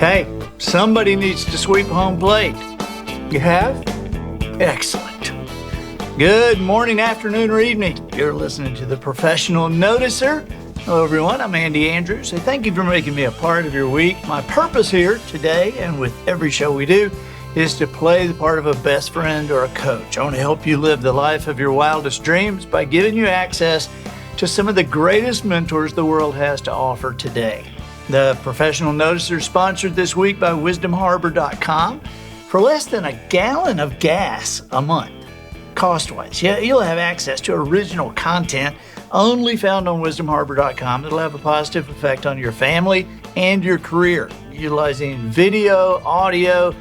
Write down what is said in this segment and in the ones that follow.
Hey, somebody needs to sweep home plate. You have? Excellent. Good morning, afternoon, or evening. You're listening to The Professional Noticer. Hello, everyone. I'm Andy Andrews. Hey, thank you for making me a part of your week. My purpose here today, and with every show we do, is to play the part of a best friend or a coach. I want to help you live the life of your wildest dreams by giving you access to some of the greatest mentors the world has to offer today. The Professional Noticer is sponsored this week by wisdomharbor.com. For less than a gallon of gas a month, cost-wise, you'll have access to original content only found on wisdomharbor.com that'll have a positive effect on your family and your career. Utilizing video, audio,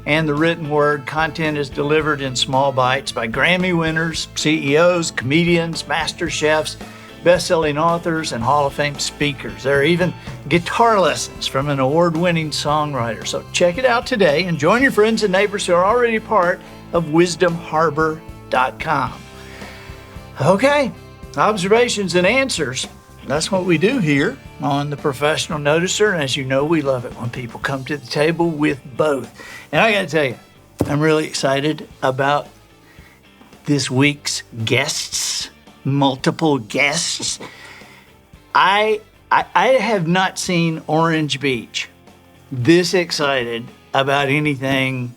and the written word, content is delivered in small bites by Grammy winners, CEOs, comedians, master chefs, best-selling authors, and Hall of Fame speakers. There are even guitar lessons from an award-winning songwriter. So check it out today and join your friends and neighbors who are already part of wisdomharbor.com. Okay, observations and answers. That's what we do here on The Professional Noticer. And as you know, we love it when people come to the table with both. And I got to tell you, I'm really excited about this week's guests. Multiple guests. I have not seen Orange Beach this excited about anything,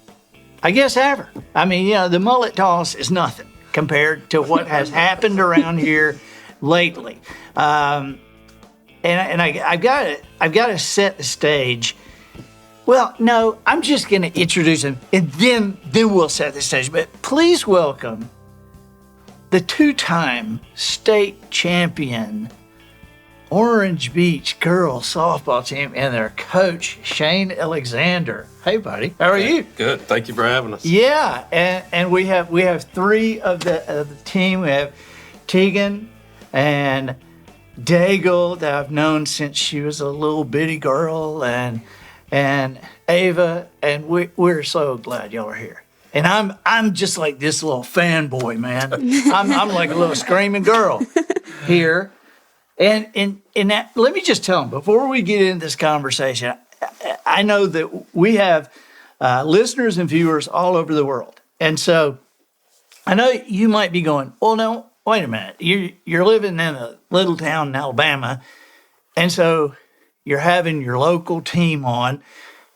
I guess, ever. I mean, the mullet toss is nothing compared to what has happened around here lately. And I've got to set the stage. Well, no, I'm just going to introduce him, and then we'll set the stage. But please welcome the two-time state champion Orange Beach girls softball team and their coach, Shane Alexander. Hey, buddy. How are you? Good. Thank you for having us. Yeah, and we have three of the team. We have Teagan and Daigle that I've known since she was a little bitty girl, and Ava, and we're so glad y'all are here. And I'm just like this little fanboy, man. I'm like a little screaming girl here. And that, let me just tell them, before we get into this conversation, I know that we have listeners and viewers all over the world. And so I know you might be going, well, no, wait a minute. You're living in a little town in Alabama, and so you're having your local team on.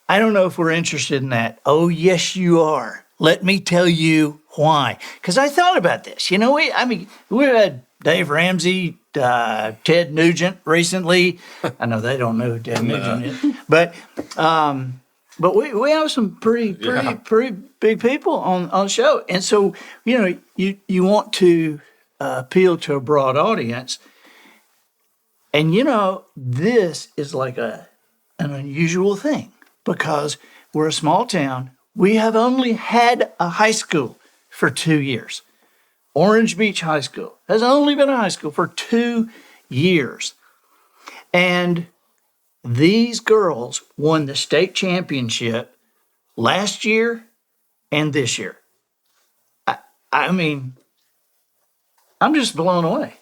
I don't know if we're interested in that. Oh, yes, you are. Let me tell you why. Because I thought about this. We've had Dave Ramsey, Ted Nugent recently. I know they don't know who Ted Nugent is, but we have some pretty big people on the show, and so you want to appeal to a broad audience, and this is like an unusual thing because we're a small town. We have only had a high school for 2 years. Orange Beach High School has only been a high school for 2 years. And these girls won the state championship last year and this year. I mean, I'm just blown away.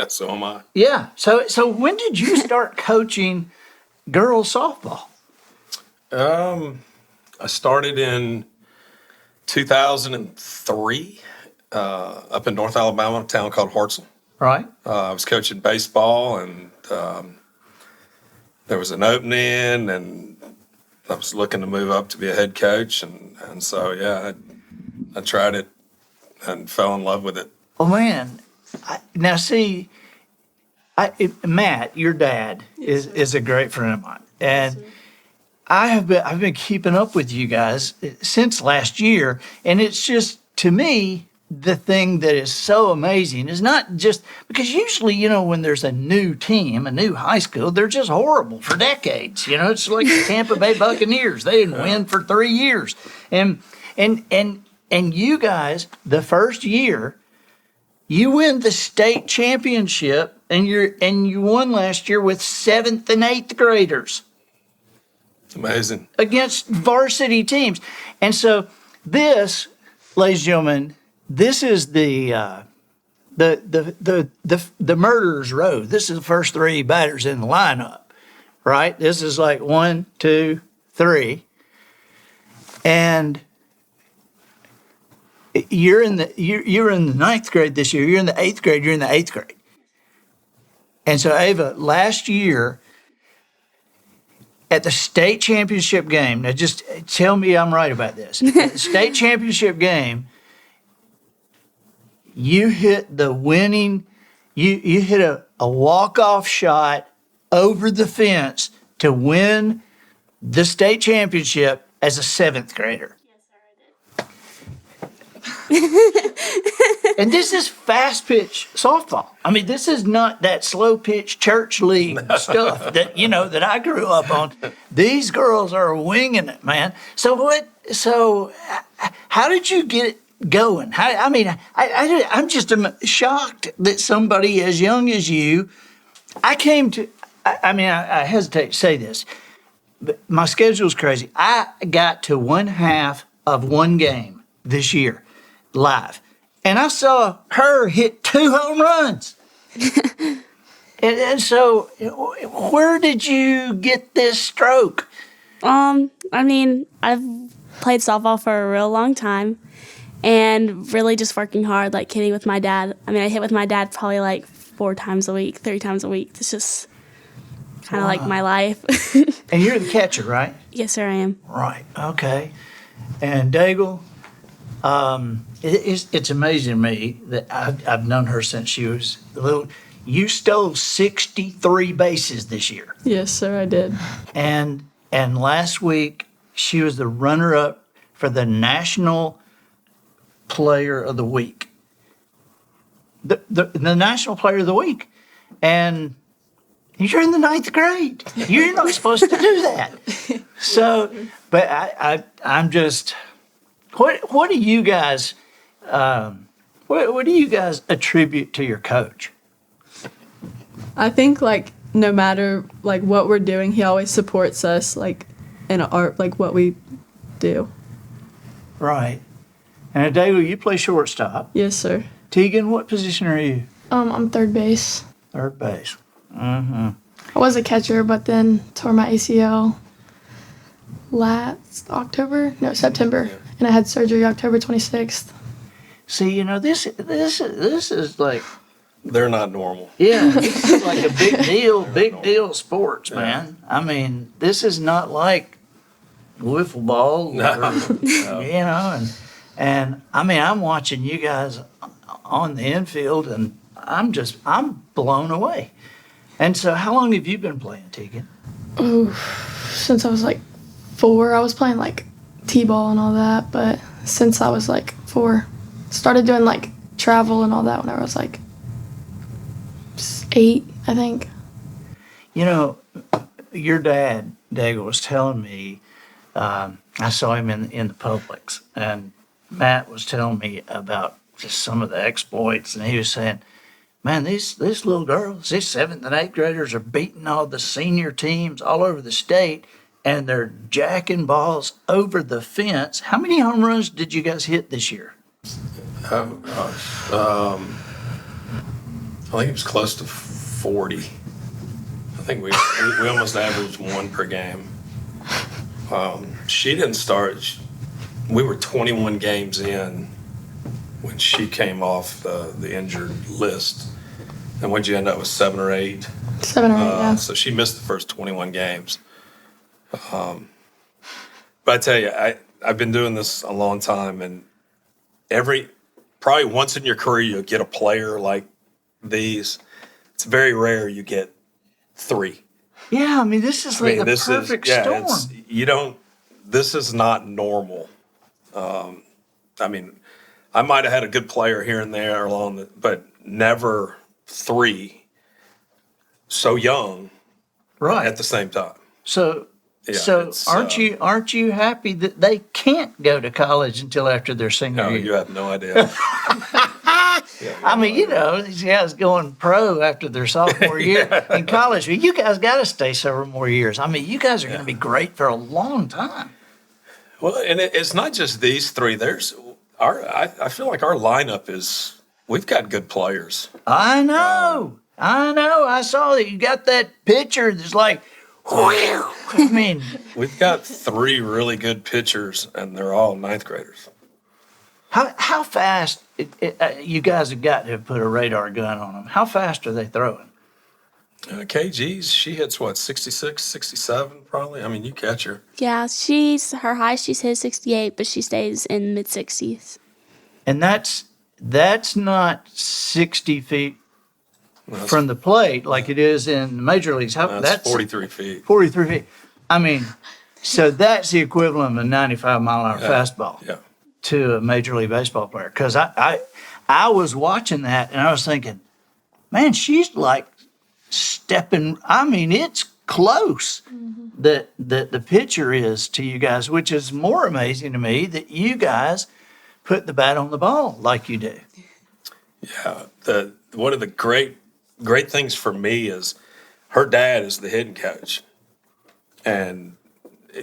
So am I. Yeah. So when did you start coaching girls softball? I started in 2003 up in North Alabama, a town called Hartselle. Right. I was coaching baseball, and there was an opening, and I was looking to move up to be a head coach, and so I tried it and fell in love with it. Oh man! Matt, your dad is a great friend of mine, and I've been keeping up with you guys since last year, and it's just, to me, the thing that is so amazing is not just because usually, when there's a new team, a new high school, they're just horrible for decades. It's like the Tampa Bay Buccaneers; they didn't win for 3 years, and you guys, the first year, you win the state championship, and you won last year with 7th and 8th graders. Amazing. Against varsity teams. And so this, ladies and gentlemen, this is the murderer's row. This is the first three batters in the lineup, right? This is like 1, 2, 3, and you're in the ninth grade this year. You're in the eighth grade. You're in the eighth grade. And so, Ava, last year at the state championship game, now just tell me I'm right about this. At the state championship game, you hit the winning, you hit a walk-off shot over the fence to win the state championship as a 7th grader. And this is fast pitch softball. I mean, this is not that slow pitch church league stuff that I grew up on. These girls are winging it, man. So how did you get it going? I'm just shocked that somebody as young as you, I hesitate to say this, but my schedule's crazy. I got to one half of one game this year live. And I saw her hit 2 home runs. and so, where did you get this stroke? I've played softball for a real long time and really just working hard, like hitting with my dad. I hit with my dad probably like 4 times a week, 3 times a week. It's just kind of like my life. And you're the catcher, right? Yes, sir, I am. Right, okay. And Daigle, it's amazing to me that I've known her since she was little. You stole 63 bases this year. Yes, sir, I did. And last week, she was the runner-up for the National Player of the Week. The National Player of the Week. And you're in the 9th grade. You're not supposed to do that. So, but I'm just... What do you guys what do you guys attribute to your coach? I think no matter what we're doing, he always supports us in art, what we do. Right. And Daigle, you play shortstop. Yes, sir. Teagan, what position are you? I'm third base. Third base. Mm-hmm. I was a catcher, but then tore my ACL September, and I had surgery October 26th. See, this is like... They're not normal. Yeah, this is like a big deal sports, man. This is not like wiffle ball. And I'm watching you guys on the infield, and I'm blown away. And so how long have you been playing, Teagan? Oh, since I was 4, I was playing t-ball and all that, but since I was 4, started doing travel and all that when I was 8, I think. Your dad, Daigle, was telling me, I saw him in the Publix, and Matt was telling me about just some of the exploits, and he was saying, man, these little girls, these 7th and 8th graders are beating all the senior teams all over the state, and they're jacking balls over the fence. How many home runs did you guys hit this year? Oh, gosh. I think it was close to 40. I think we almost averaged 1 per game. She didn't start. We were 21 games in when she came off the injured list. And what'd you end up with, 7 or 8? 7 or 8, yeah. So she missed the first 21 games. But I tell you, I've been doing this a long time, and probably once in your career you'll get a player like these. It's very rare you get 3. Yeah, this is the perfect storm. This is not normal. I might have had a good player here and there but never 3 so young, right, at the same time. So aren't you happy that they can't go to college until after their senior year? You have no idea. These guys going pro after their sophomore year in college. You guys got to stay several more years. You guys are going to be great for a long time. Well, and it's not just these 3. I feel like our lineup we've got good players. I know. I saw that you got that picture that's I mean, We've got 3 really good pitchers, and they're all ninth graders. how fast you guys have got to have put a radar gun on them? How fast are they throwing? KG's, she hits what, 66, 67 probably? I mean, you catch her. Yeah, her high she's hit 68, but she stays in mid 60s. And that's not 60 feet That's, from the plate like it is in the major leagues. that's 43 feet. 43 feet. I mean, so that's the equivalent of a 95-mile-an-hour fastball Yeah. to a Major League Baseball player. Because I was watching that and I was thinking, man, she's like stepping. I mean, it's close that the pitcher is to you guys, which is more amazing to me that you guys put the bat on the ball like you do. Yeah. One of the great things for me is her dad is the hitting coach and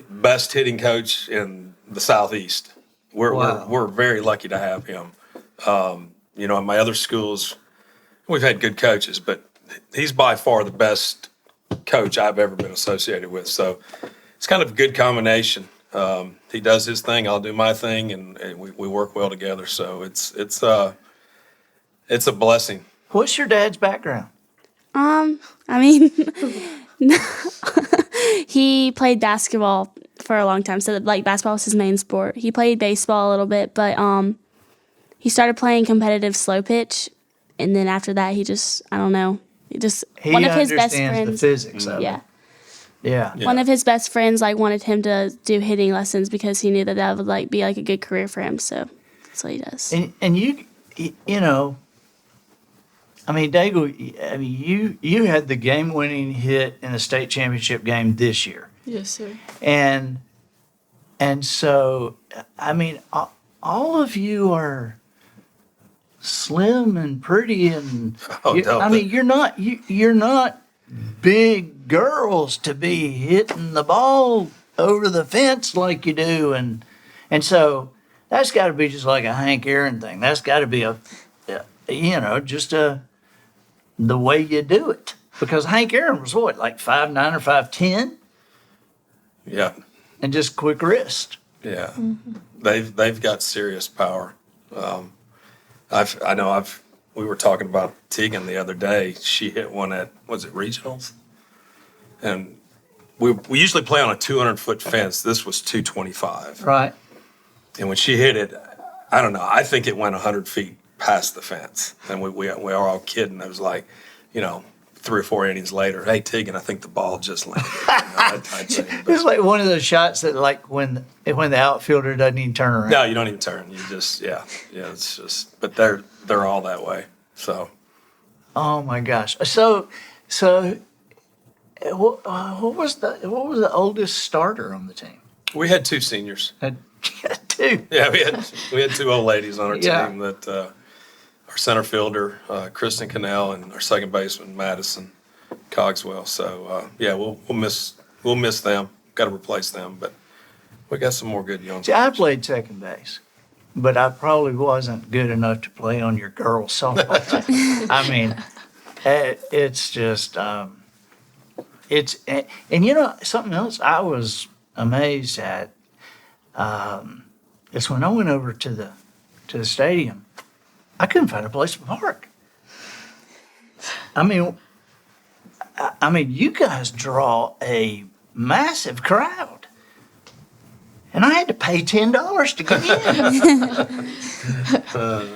best hitting coach in the Southeast. We're very lucky to have him. You know, in my other schools, we've had good coaches, but he's by far the best coach I've ever been associated with. So it's kind of a good combination. He does his thing, I'll do my thing, and we work well together. So it's a blessing. What's your dad's background? I mean, he played basketball for a long time, so like basketball was his main sport. He played baseball a little bit, but he started playing competitive slow pitch, and then after that, he one of his best friends. The physics of Yeah. it. Yeah. One of his best friends wanted him to do hitting lessons because he knew that would be a good career for him. So that's what he does. And you know, I mean, Daigle, I mean, you had the game-winning hit in the state championship game this year, Yes, sir. and so I mean, all of you are slim and pretty, and I mean, you're not big girls to be hitting the ball over the fence like you do, and so that's got to be just like a Hank Aaron thing. That's got to be just the way you do it. Because Hank Aaron was what, like 5'9" or 5'10", Yeah. and just quick wrist. Yeah. They've got serious power. We were talking about Teagan the other day. She hit one at, was it regionals? And we usually play on a 200-foot fence. This was 225. Right. And when she hit it, I don't know, I think it went 100 feet past the fence. And we were all kidding. It was like, 3 or 4 innings later, hey, Teagan, I think the ball just landed. That type thing. It's like one of those shots that like when the outfielder doesn't even turn around. No, you don't even turn. You just, it's just, but they're all that way. So. Oh my gosh. So what was the oldest starter on the team? We had 2 seniors. Had two. Yeah, we had 2 old ladies on our Yeah. team that our center fielder, Kristen Cannell, and our second baseman, Madison Cogswell. So we'll miss them. Got to replace them, but we got some more good young. See, I played second base, but I probably wasn't good enough to play on your girls' softball team. I mean, it's just and something else I was amazed at is when I went over to the stadium, I couldn't find a place to park. I mean, you guys draw a massive crowd, and I had to pay $10 to get in.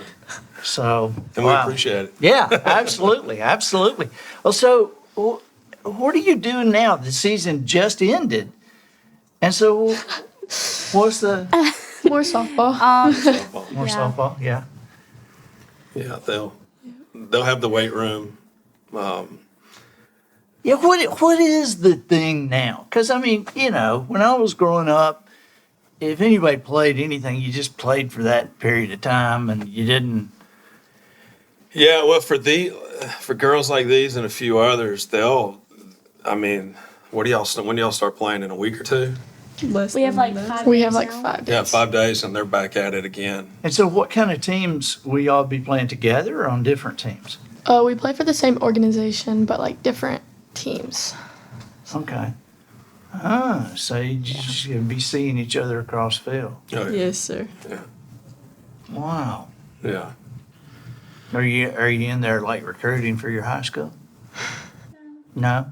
So, And we appreciate it. Yeah, absolutely, absolutely. Well, so what are you doing now? The season just ended, and so what's the More softball. more Yeah. softball? Yeah. Yeah, they'll have the weight room. Yeah, what is the thing now? Because, I mean, when I was growing up, if anybody played anything, you just played for that period of time and you didn't. Yeah, well, for girls like these and a few others, when do y'all start playing, in a week or 2? We have like 5 We days have like now. 5 days. Yeah, 5 days, and they're back at it again. And so what kind of teams will y'all be playing together or on different teams? We play for the same organization, but like different teams. Okay. So you just gonna be seeing each other across field. Oh, yeah. Yes, sir. Yeah. Wow. Yeah. Are you in there like recruiting for your high school? No.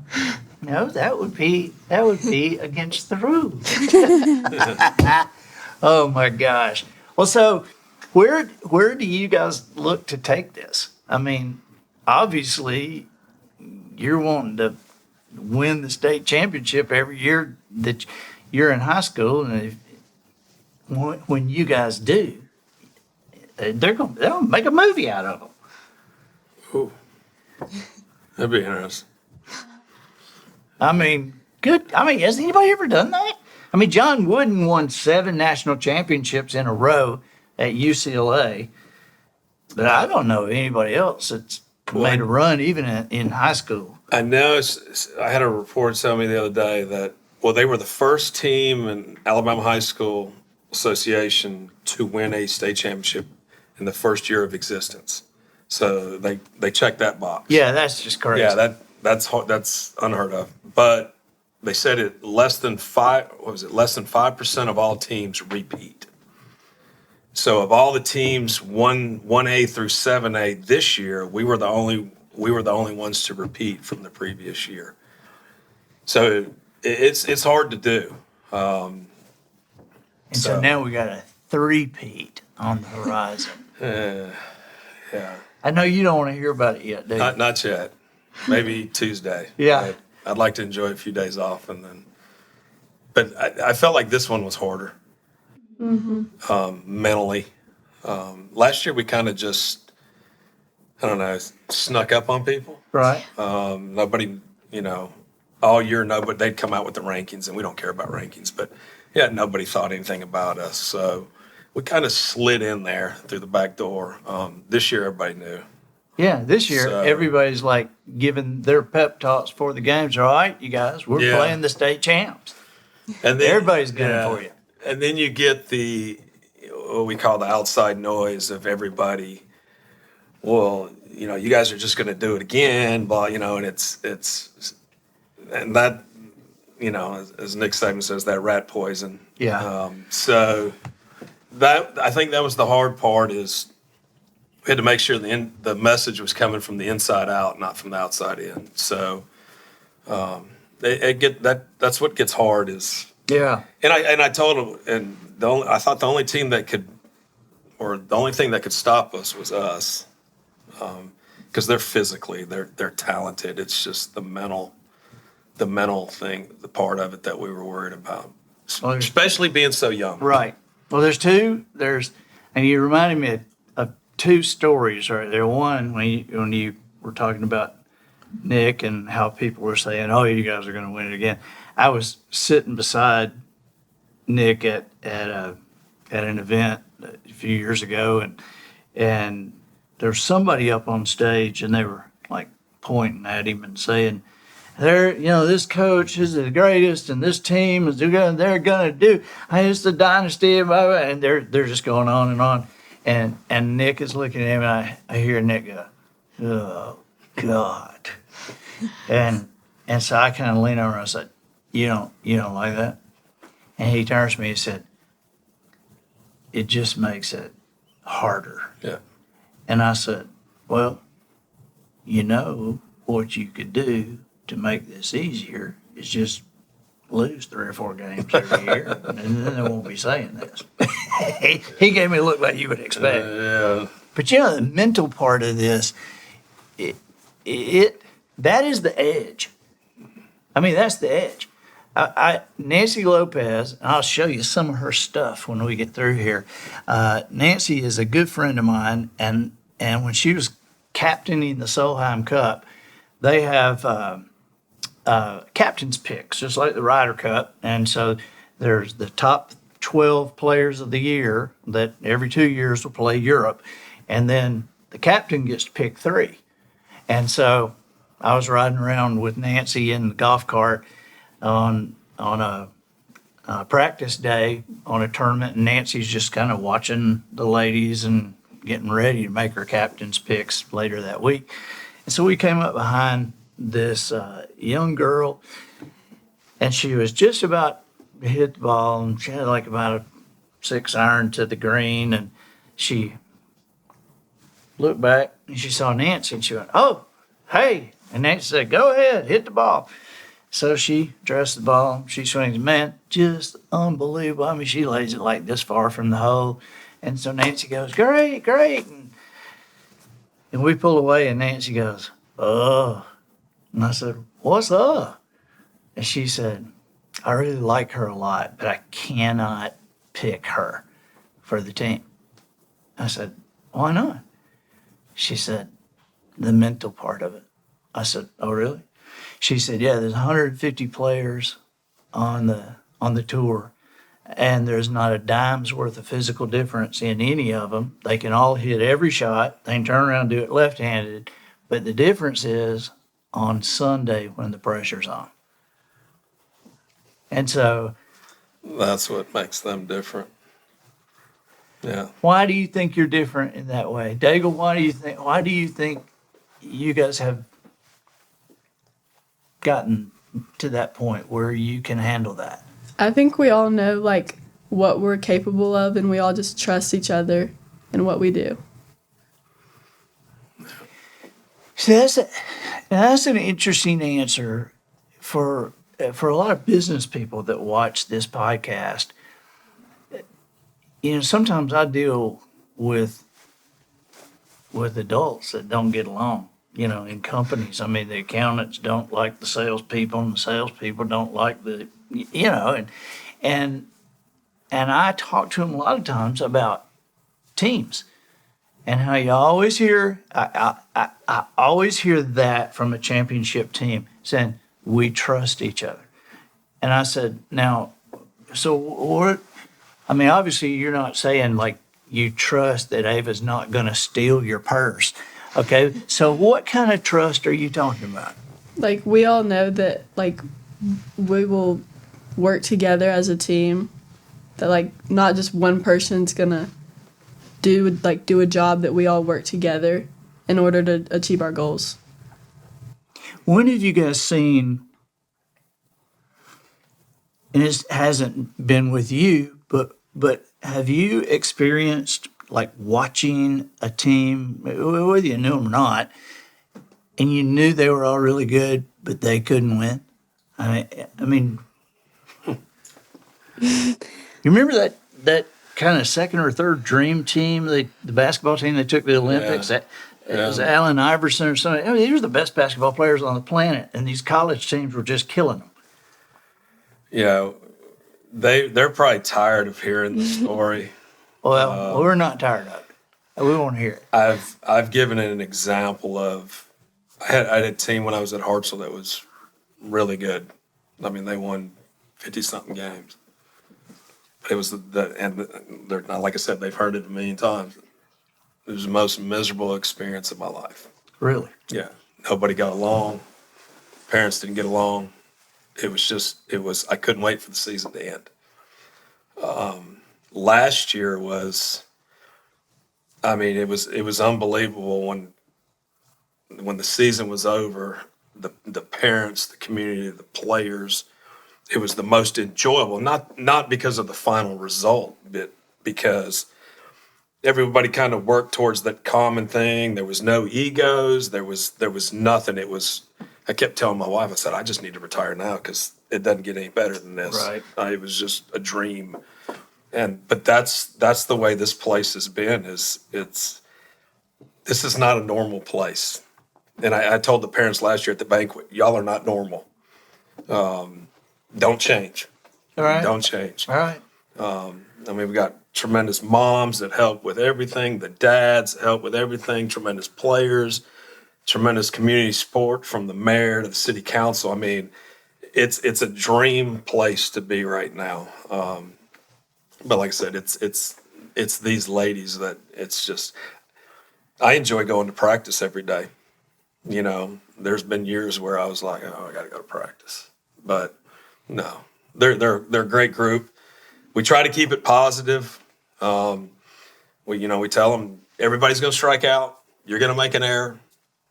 No, that would be against the rules. Oh my gosh. Well, so where do you guys look to take this? I mean, obviously you're wanting to win the state championship every year that you're in high school, and when you guys do, they'll make a movie out of them. Ooh. That'd be interesting. I mean, good. I mean, has anybody ever done that? I mean, John Wooden won 7 national championships in a row at UCLA, but I don't know anybody else that's made a run even in high school. I know. I had a report tell me the other day that, well, they were the first team in Alabama High School Association to win a state championship in the first year of existence. So they checked that box. Yeah, that's just crazy. Yeah, that's unheard of. But they said less than 5% of all teams repeat. So of all the teams 1A through 7A this year, we were the only ones to repeat from the previous year. So it's hard to do. And so now we got a 3-peat on the horizon. Yeah. I know you don't want to hear about it yet, do you? Not yet. Maybe Tuesday. Yeah. I'd like to enjoy a few days off and then. But I felt like this one was harder. Mentally. Last year we kind of just, I don't know, snuck up on people. Right. Nobody, all year, nobody, they'd come out with the rankings, and we don't care about rankings, but yeah, nobody thought anything about us. So we kind of slid in there through the back door. This year, everybody knew. Yeah, this year So- everybody's like giving their pep talks for the games. All right, you guys, we're Yeah. playing the state champs. And then, Everybody's gunning for you. And then you get what we call the outside noise of everybody. Well, you guys are just going to do it again, blah, and it's and that, as Nick Saban says, that rat poison. Yeah. So I think that was the hard part, is we had to make sure the message was coming from the inside out, not from the outside in. So that's what gets hard is. Yeah. And I told him, and I thought the only team that could, or the only thing that could stop us was us, because they're talented. It's just the mental thing, the part of it that we were worried about, especially being so young. Right. Well, and you reminded me of 2 stories right there. One, when you were talking about Nick and how people were saying, "Oh, you guys are going to win it again." I was sitting beside Nick at an event a few years ago, and there's somebody up on stage, and they were like pointing at him and saying, this coach is the greatest, and this team is they're gonna do. It's the dynasty, and blah, blah, and they're just going on and on, and Nick is looking at him, and I hear Nick go, "Oh God," and so I kind of leaned over and I said, You don't like that?" And he turns to me and said, "It just makes it harder." Yeah. And I said, "Well, what you could do to make this easier is just lose 3 or 4 games every year, and then they won't be saying this." He gave me a look like you would expect. Yeah. But the mental part of this, that is the edge. I mean, that's the edge. Nancy Lopez, and I'll show you some of her stuff when we get through here. Nancy is a good friend of mine, and when she was captaining the Solheim Cup, they have captain's picks, just like the Ryder Cup. And so there's the top 12 players of the year that every 2 years will play Europe, and then the captain gets to pick 3. And so I was riding around with Nancy in the golf cart on a practice day on a tournament, and Nancy's just kind of watching the ladies and getting ready to make her captain's picks later that week. And so we came up behind this young girl, and she was just about to hit the ball, and she had like about a 6 iron to the green, and she looked back and she saw Nancy, and she went, "Oh, hey!" And Nancy said, "Go ahead, hit the ball." So she dressed the ball. She swings, man, just unbelievable. I mean, she lays it like this far from the hole, and so Nancy goes, "Great, great," and we pull away, and Nancy goes, "Oh," and I said, "What's up?" And she said, "I really like her a lot, but I cannot pick her for the team." I said, "Why not?" She said, "The mental part of it." I said, "Oh, really?" She said, "Yeah, there's 150 players on the tour, and there's not a dime's worth of physical difference in any of them. They can all hit every shot. They can turn around and do it left-handed, but the difference is on Sunday when the pressure's on." And so, That's what makes them different. Yeah. why do you think you're different in that way, Daigle? Why do you think you guys have gotten to that point where you can handle that? I think we all know like what we're capable of, and we all just trust each other and what we do. See, that's an interesting answer for a lot of business people that watch this podcast. You know, sometimes I deal with adults that don't get along. You know, in companies. I mean, the accountants don't like the salespeople, and the salespeople don't like the, you know, and I talk to them a lot of times about teams and how you always hear, I always hear that from a championship team saying, "We trust each other." And I said, "Now, so what?" I mean, obviously, you're not saying like you trust that Ava's not going to steal your purse. Okay, so what kind of trust are you talking about? Like we all know that like we will work together as a team. That like not just one person's gonna do a job, that we all work together in order to achieve our goals. When have you guys seen, and it hasn't been with you, but have you experienced like watching a team, whether you knew them or not, and you knew they were all really good, but they couldn't win? I mean, you remember that kind of second or third dream team, the basketball team that took the Olympics? Yeah. It was Allen Iverson or something. I mean, these were the best basketball players on the planet, and these college teams were just killing them. Yeah. They're probably tired of hearing the story. Well, we're not tired of it. We want to hear it. I've given it an example of I had a team when I was at Hartselle that was really good. I mean, they won 50-something games. But it was and they're not, like I said, they've heard it a million times. It was the most miserable experience of my life. Really. Yeah, nobody got along. Parents didn't get along. It was. I couldn't wait for the season to end. Last year was. I mean, it was unbelievable when the season was over. The parents, the community, the players. It was the most enjoyable. Not because of the final result, but because everybody kind of worked towards that common thing. There was no egos. There was nothing. It was. I kept telling my wife, I said, I just need to retire now because it doesn't get any better than this. Right. It was just a dream. But that's the way this place has been. This is not a normal place. And I told the parents last year at the banquet, y'all are not normal. Don't change. All right. Don't change. All right. I mean, we've got tremendous moms that help with everything. The dads help with everything. Tremendous players. Tremendous community support from the mayor to the city council. I mean, it's a dream place to be right now. But like I said, it's these ladies that it's just. I enjoy going to practice every day. You know, there's been years where I was like, oh, I got to go to practice, but no, they're a great group. We try to keep it positive. We tell them everybody's going to strike out. You're going to make an error.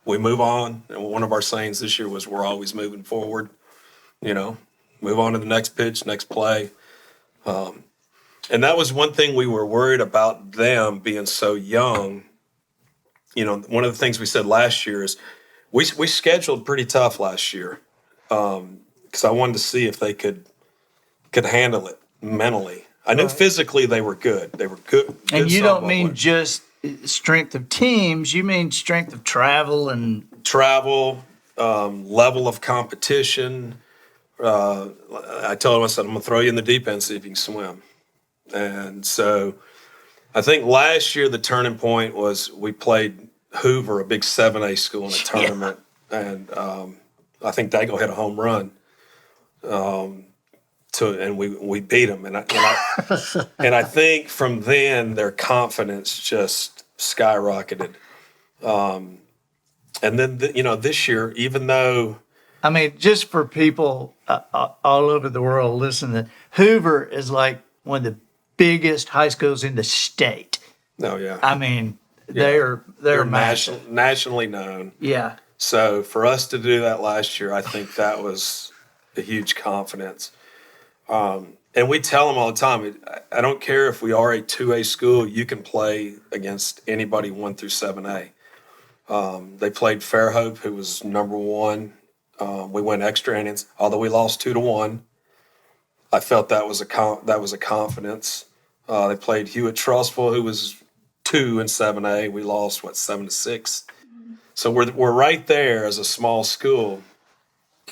We move on. And one of our sayings this year was, we're always moving forward. You know, move on to the next pitch, next play. And that was one thing we were worried about them being so young. You know, one of the things we said last year is we scheduled pretty tough last year because I wanted to see if they could handle it mentally. I knew physically they were good. They were good. And you don't mean players. just strength of teams, you mean strength of travel and Travel, level of competition. I told him, I said, I'm going to throw you in the deep end, see if you can swim. And so I think last year the turning point was we played Hoover, a big 7A school, in a tournament. And I think Daigle hit a home run. And we beat them. And I think from then their confidence just skyrocketed. And then, this year, even though I mean, just for people all over the world listening, Hoover is like one of the biggest high schools in the state. no, yeah, I mean, they're massive. nationally known. Yeah. So for us to do that last year, I think that was a huge confidence. And we tell them all the time, I don't care if we are a 2A school, you can play against anybody 1 through 7A. They played Fairhope, who was number 1. We went extra innings, although we lost 2-1. I felt that was a confidence. They played Hewitt Trussville, who was 2 in 7A. We lost 7-6. So we're right there as a small school.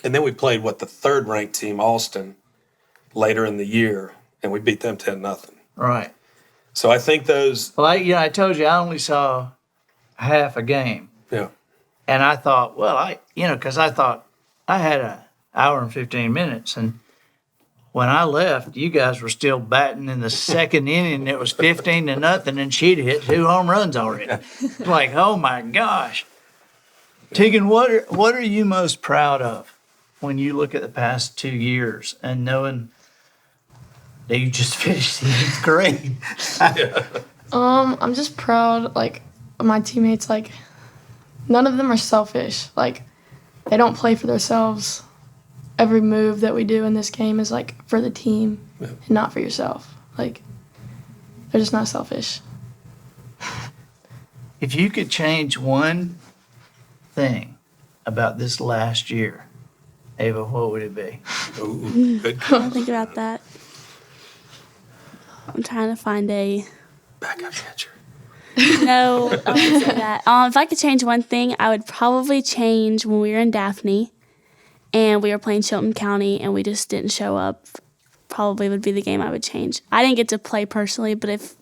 And then we played the third ranked team, Austin, later in the year, and we beat them 10-0. Right. So I think those. Well, I told you I only saw half a game. Yeah. And I thought, because I thought I had an hour and 15 minutes. And when I left, you guys were still batting in the second inning. It was 15-0, and she'd hit 2 home runs already. Like, oh my gosh. Teagan, what are you most proud of when you look at the past 2 years and knowing that you just finished the 8th grade? I'm just proud, like, of my teammates. Like, none of them are selfish. Like, they don't play for themselves. Every move that we do in this game is, like, for the team and not for yourself. Like, they're just not selfish. If you could change one thing about this last year, Ava, what would it be? Ooh, good. I'll think about that. I'm trying to find a. Backup catcher. No, I wouldn't say that. If I could change one thing, I would probably change when we were in Daphne and we were playing Chilton County and we just didn't show up. Probably would be the game I would change. I didn't get to play personally, but if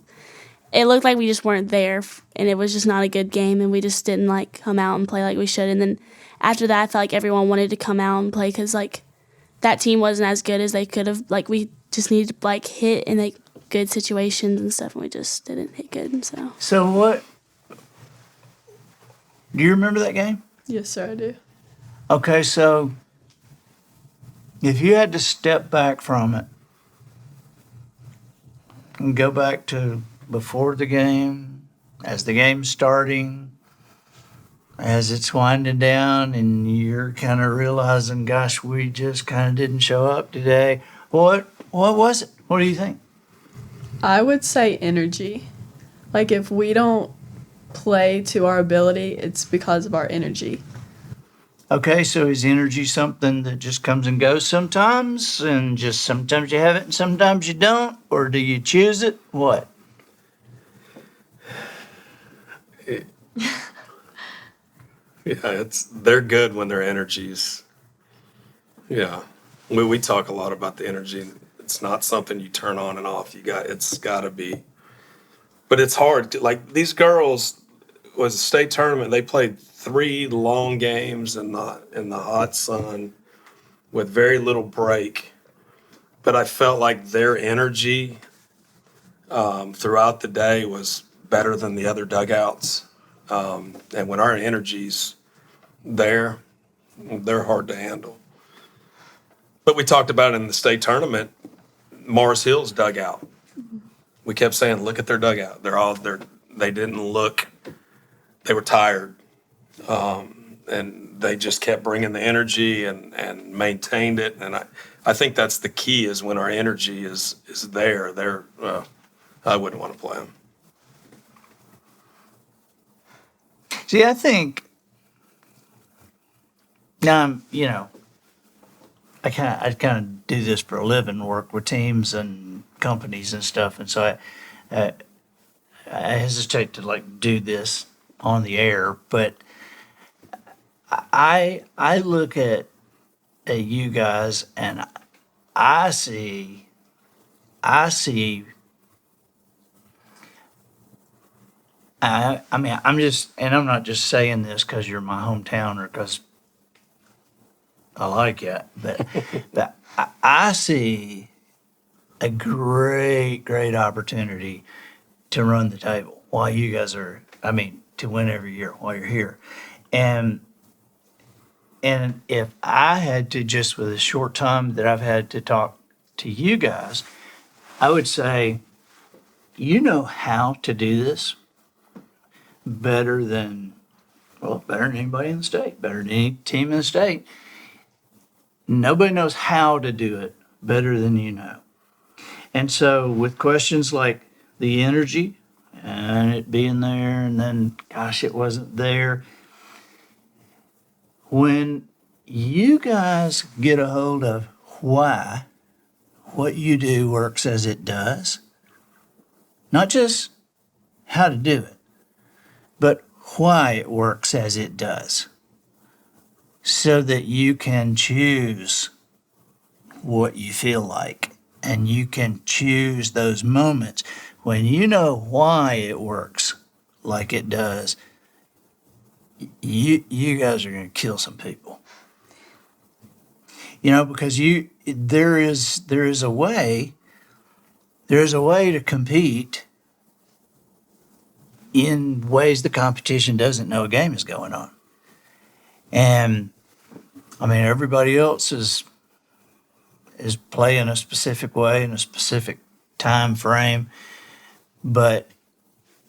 it looked like we just weren't there and it was just not a good game and we just didn't come out and play like we should. And then after that, I felt like everyone wanted to come out and play because that team wasn't as good as they could have. We just needed to hit in good situations and stuff, and we just didn't hit good. So what? Do you remember that game? Yes, sir, I do. Okay, so if you had to step back from it and go back to before the game, as the game's starting, as it's winding down, and you're kind of realizing, gosh, we just kind of didn't show up today. What was it? What do you think? I would say energy. If we don't play to our ability, it's because of our energy. Okay, so is energy something that just comes and goes sometimes, and just sometimes you have it and sometimes you don't? Or do you choose it? What? Yeah, they're good when their energy's. Yeah, we talk a lot about the energy. It's not something you turn on and off. It's got to be. But it's hard. These girls was a state tournament. They played 3 long games in the hot sun with very little break. But I felt like their energy throughout the day was better than the other dugouts. And when our energy's there, they're hard to handle. But we talked about it in the state tournament, Morris Hill's dugout. We kept saying, look at their dugout. They didn't look, they were tired. And they just kept bringing the energy and maintained it. And I think that's the key is when our energy is there. I wouldn't want to play them. See, I think now I kind of do this for a living, work with teams and companies and stuff, and so I hesitate to like do this on the air, but I look at you guys and I see I mean, I'm not just saying this because you're my hometown or because I like you, but I see a great opportunity to run the table while you guys to win every year while you're here. And if I had to, just with the short time that I've had to talk to you guys, I would say, you know how to do this better than anybody in the state, better than any team in the state. Nobody knows how to do it better than you know. And so with questions like the energy and it being there and then, gosh, it wasn't there. When you guys get a hold of why what you do works as it does, not just how to do it, but why it works as it does, so that you can choose what you feel like and you can choose those moments when you know why it works like it does. You guys are going to kill some people, because there is a way to compete in ways the competition doesn't know a game is going on. And I mean, everybody else is playing a specific way in a specific time frame. But,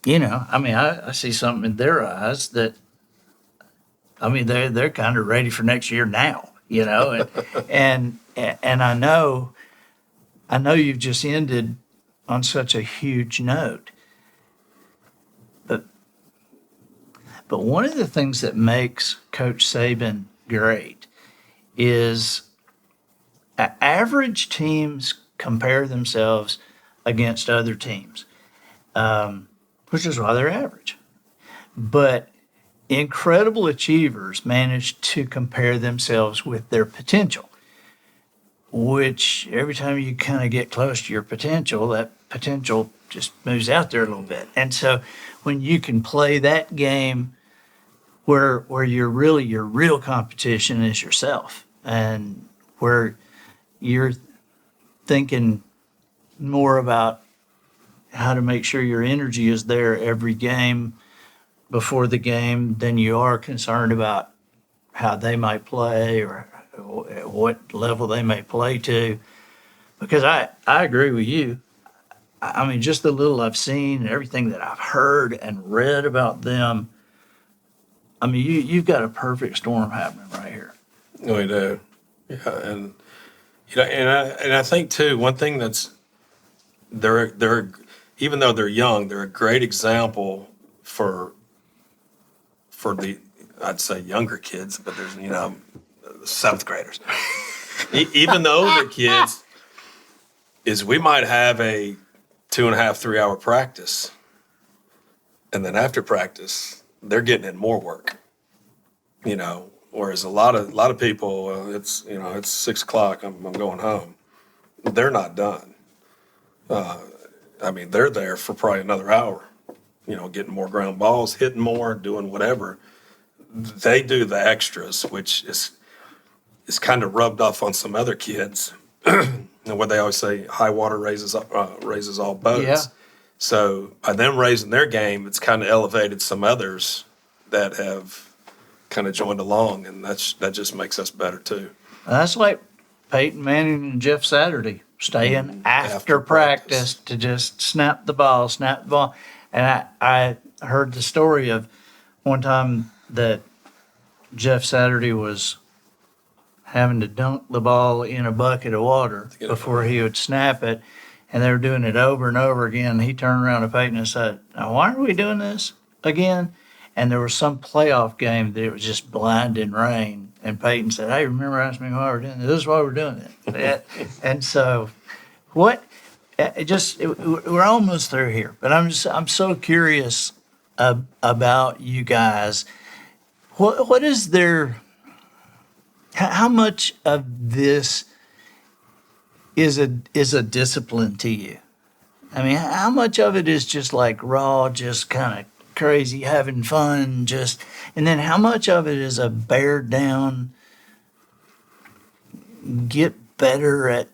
I see something in their eyes that, they're kind of ready for next year now, and I know you've just ended on such a huge note. But one of the things that makes Coach Saban great is average teams compare themselves against other teams, which is why they're average. But incredible achievers manage to compare themselves with their potential, which every time you kind of get close to your potential, that potential just moves out there a little bit. And so when you can play that game where your real competition is yourself, and where you're thinking more about how to make sure your energy is there every game before the game than you are concerned about how they might play or at what level they may play to. Because I agree with you. Just the little I've seen and everything that I've heard and read about them, you've got a perfect storm happening right here. We do. Yeah, and I think too, one thing that's they're even though they're young, they're a great example for the, I'd say, younger kids, but there's seventh graders. Even though they're kids, is we might have a 2.5, 3 hour practice, and then after practice they're getting in more work. Whereas a lot of people, it's 6 o'clock, I'm going home. They're not done. They're there for probably another hour, getting more ground balls, hitting more, doing whatever. They do the extras, which is kind of rubbed off on some other kids. And what they always say, high water raises all boats. Yeah. So by them raising their game, it's kind of elevated some others that have kind of joined along, and that just makes us better too. That's like Peyton Manning and Jeff Saturday staying after practice to just snap the ball. And I heard the story of one time that Jeff Saturday was having to dunk the ball in a bucket of water get it before he would snap it. And they were doing it over and over again. He turned around to Peyton and said, "Now, why are we doing this again?" And there was some playoff game that it was just blinding rain. And Peyton said, "Hey, remember asking me why we're doing this? This is why we're doing it." And so, we're almost through here, but I'm so curious about you guys. What is there? How much of this is a discipline to you? I mean, how much of it is just like raw, just kind of crazy, having fun, and then how much of it is a bear down, get better at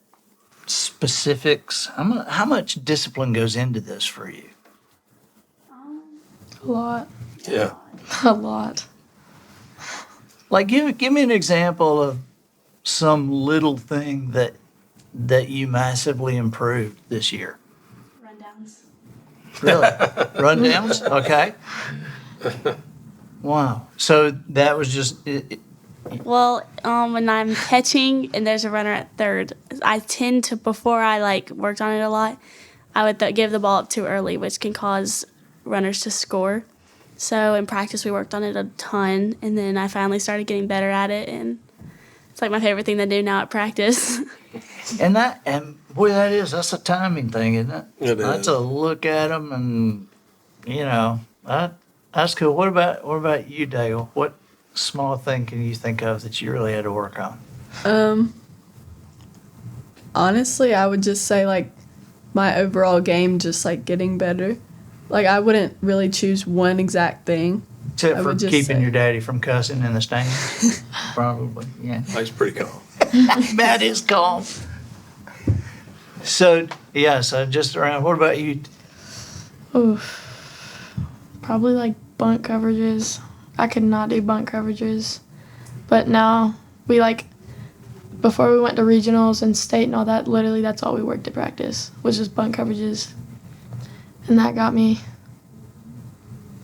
specifics? How much discipline goes into this for you? A lot. Yeah. A lot. Like, give me an example of some little thing that you massively improved this year. Rundowns. Really? Rundowns? Okay. Wow. So that was just Well, when I'm catching and there's a runner at third, I tend to, before I worked on it a lot, I would give the ball up too early, which can cause runners to score. So in practice, we worked on it a ton, and then I finally started getting better at it, and it's like my favorite thing to do now at practice. and boy, that's a timing thing, isn't it? It That's is. a look at them, and that's cool. What about you, Dale? What small thing can you think of that you really had to work on? Honestly, I would just say like my overall game just like getting better. Like I wouldn't really choose one exact thing. Except I for would just keeping say- your daddy from cussing in the stands. Probably, yeah. He's pretty calm. That is calm. So just around, what about you? Oof. Probably like bunt coverages. I could not do bunt coverages. But now before we went to regionals and state and all that, literally that's all we worked at practice was just bunt coverages. And that got me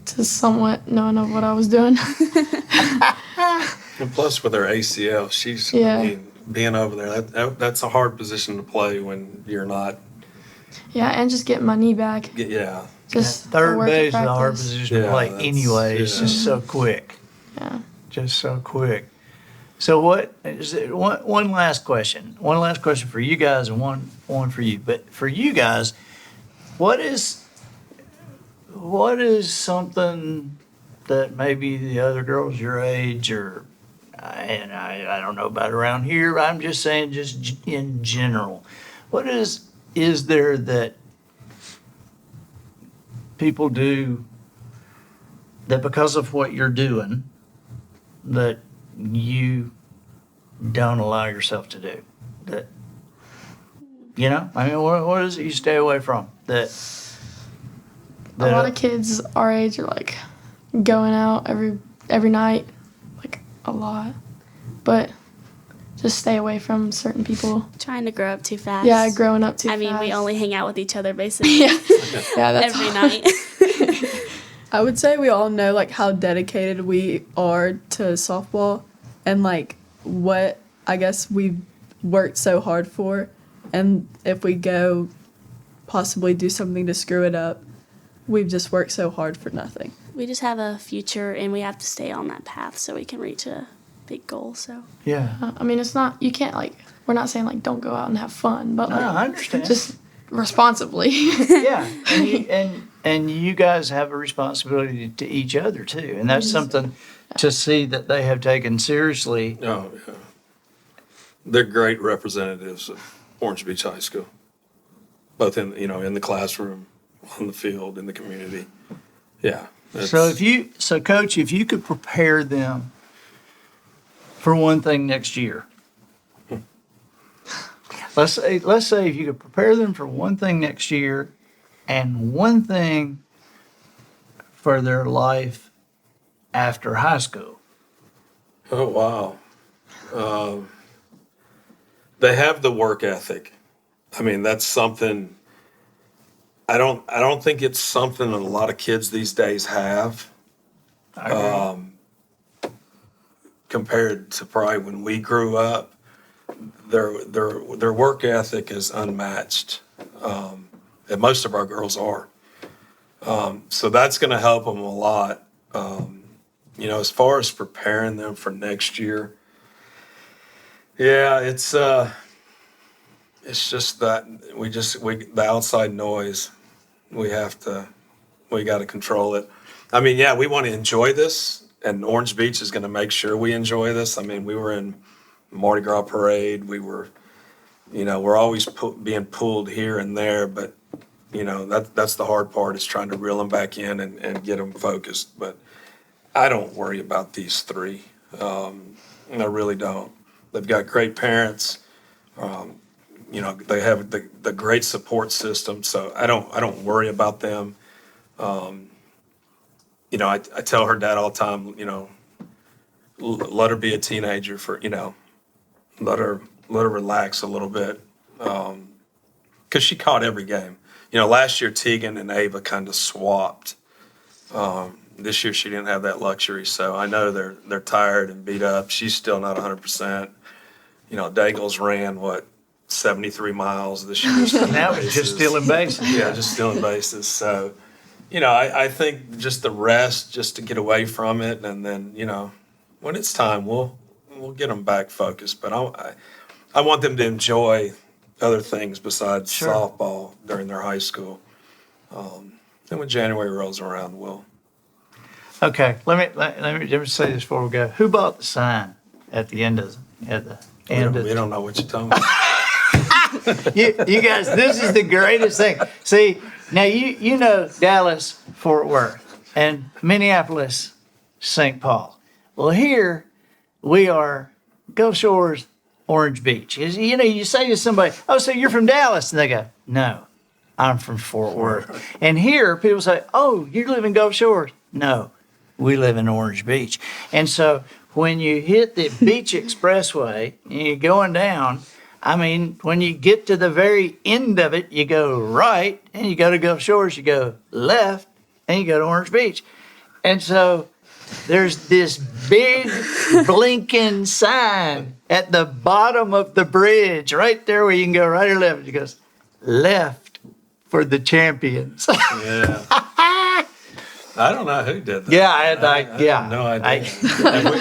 to somewhat knowing of what I was doing. And plus with her ACL, she's Yeah. being over there. That's a hard position to play when you're not. Yeah, and just getting my knee back. Yeah. Just Third work at base is a hard practice. position to Yeah, play that's- anyway. It's yeah. just so quick. Yeah. Just so quick. So what is it? One last question. One last question for you guys, and one for you. But for you guys, what is something that maybe the other girls your age and I don't know about around here. I'm just saying, just in general, what is there that people do that because of what you're doing that you don't allow yourself to do? That I mean, what is it you stay away from? A lot of kids our age are like going out every night, like a lot. But just stay away from certain people. Trying to grow up too fast. Yeah, growing up too I mean, fast. we only hang out with each other basically yeah, that's every hard. night. I would say we all know like how dedicated we are to softball and like what I guess we've worked so hard for, and if we go possibly do something to screw it up, we've just worked so hard for nothing. We just have a future, and we have to stay on that path so we can reach a big goal. So Yeah. I mean, it's not, you can't we're not saying don't go out and have fun, but No, I understand. just responsibly. Yeah, and you guys have a responsibility to each other too, and that's something to see that they have taken seriously. Oh, yeah. They're great representatives of Orange Beach High School, both in the classroom, on the field, in the community. Yeah. So Coach, if you could prepare them for one thing next year, let's say if you could prepare them for one thing next year, and one thing for their life after high school. Oh, wow. They have the work ethic. I mean, that's something. I don't think it's something that a lot of kids these days have. I agree. compared to probably when we grew up, their work ethic is unmatched, and most of our girls are. So that's going to help them a lot. As far as preparing them for next year, yeah, it's just that the outside noise, we got to control it. I mean, yeah, we want to enjoy this, and Orange Beach is going to make sure we enjoy this. I mean, we were in Mardi Gras parade. We were, we're always being pulled here and there, but that's the hard part, is trying to reel them back in and get them focused. But I don't worry about these three. I really don't. They've got great parents. They have the great support system, so I don't worry about them. I tell her dad all the time, let her be a teenager for, let her relax a little bit, because she caught every game. Last year Teagan and Ava kind of swapped. This year she didn't have that luxury, so I know they're tired and beat up. She's still not 100%. Daigle's ran 73 miles this year. Now it's just stealing bases. Yeah, just stealing bases. So, I think just the rest, just to get away from it, and then when it's time, we'll get them back focused. But I want them to enjoy other things besides softball during their high school. And when January rolls around, we'll. Okay, let me say this before we go. Who bought the sign at the end of We don't know what you're talking about. you guys? This is the greatest thing. See, now you know Dallas, Fort Worth, and Minneapolis, St. Paul. Well, here we are, Gulf Shores, Orange Beach. You say to somebody, "Oh, so you're from Dallas?" And they go, "No, I'm from Fort Worth." And here people say, "Oh, you live in Gulf Shores?" No, we live in Orange Beach. And so when you hit the Beach Expressway and you're going down, I mean, when you get to the very end of it, you go right, and you go to Gulf Shores, you go left, and you go to Orange Beach. And so there's this big blinking sign at the bottom of the bridge, right there where you can go right or left. It goes, "Left for the champions." Yeah. I don't know who did that. Yeah, I have no idea.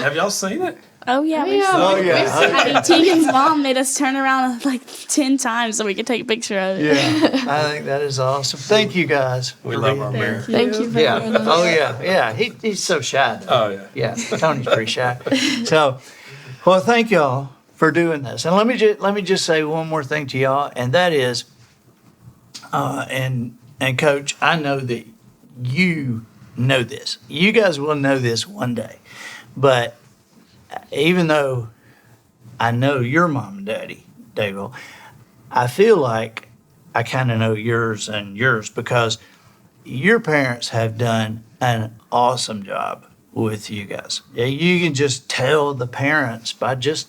Have y'all seen it? Oh yeah, Oh, yeah. I mean, Teagan's mom made us turn around like 10 times so we could take a picture of it. Yeah, I think that is awesome. Thank you guys. We for love being our here. mayor. Thank you for Yeah. having us. Oh yeah. He's so shy. Though. Oh, yeah. Yeah. Tony's pretty shy. So, well, thank y'all for doing this. And let me just say one more thing to y'all, and that is, and Coach, I know that you know this. You guys will know this one day, but even though I know your mom and daddy, Daigle, I feel like I kind of know yours and yours, because your parents have done an awesome job with you guys. Yeah, you can just tell the parents by just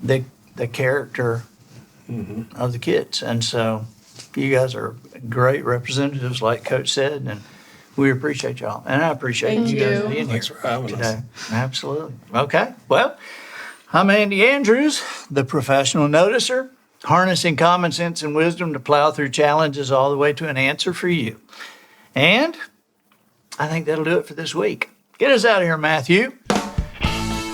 the character of the kids. And so you guys are great representatives, like Coach said, and we appreciate y'all. And I appreciate Thank you guys you. being Thanks here for having us. today. Absolutely. Okay. Well, I'm Andy Andrews, the professional noticer, harnessing common sense and wisdom to plow through challenges all the way to an answer for you. And I think that'll do it for this week. Get us out of here, Matthew.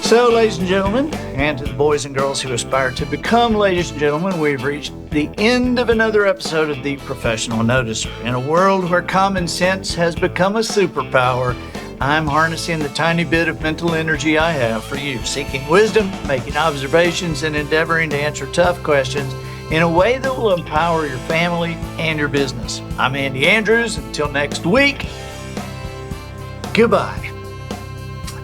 So, ladies and gentlemen, and to the boys and girls who aspire to become ladies and gentlemen, we've reached the end of another episode of The Professional Noticer. In a world where common sense has become a superpower, I'm harnessing the tiny bit of mental energy I have for you, seeking wisdom, making observations, and endeavoring to answer tough questions in a way that will empower your family and your business. I'm Andy Andrews. Until next week, goodbye.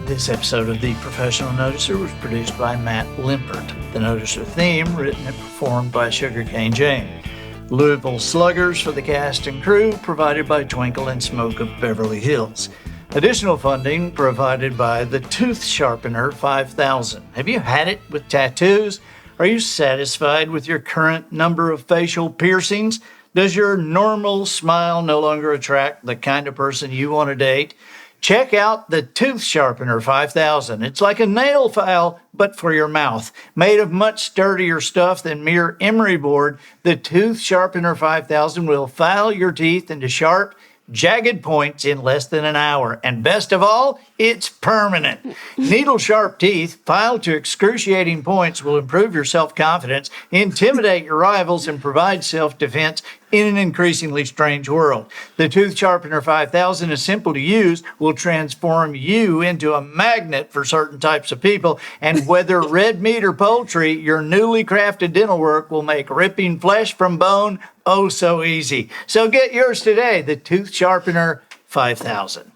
This episode of The Professional Noticer was produced by Matt Limpert. The Noticer theme, written and performed by Sugarcane Jane. Louisville Sluggers for the cast and crew, provided by Twinkle and Smoke of Beverly Hills. Additional funding provided by the Tooth Sharpener 5000. Have you had it with tattoos? Are you satisfied with your current number of facial piercings? Does your normal smile no longer attract the kind of person you want to date? Check out the Tooth Sharpener 5000. It's like a nail file, but for your mouth. Made of much sturdier stuff than mere emery board, the Tooth Sharpener 5000 will file your teeth into sharp, jagged points in less than an hour. And best of all, it's permanent. Needle sharp teeth filed to excruciating points will improve your self-confidence, intimidate your rivals, and provide self-defense in an increasingly strange world. The Tooth Sharpener 5000 is simple to use, will transform you into a magnet for certain types of people, and whether red meat or poultry, your newly crafted dental work will make ripping flesh from bone oh so easy. So get yours today, the Tooth Sharpener 5000.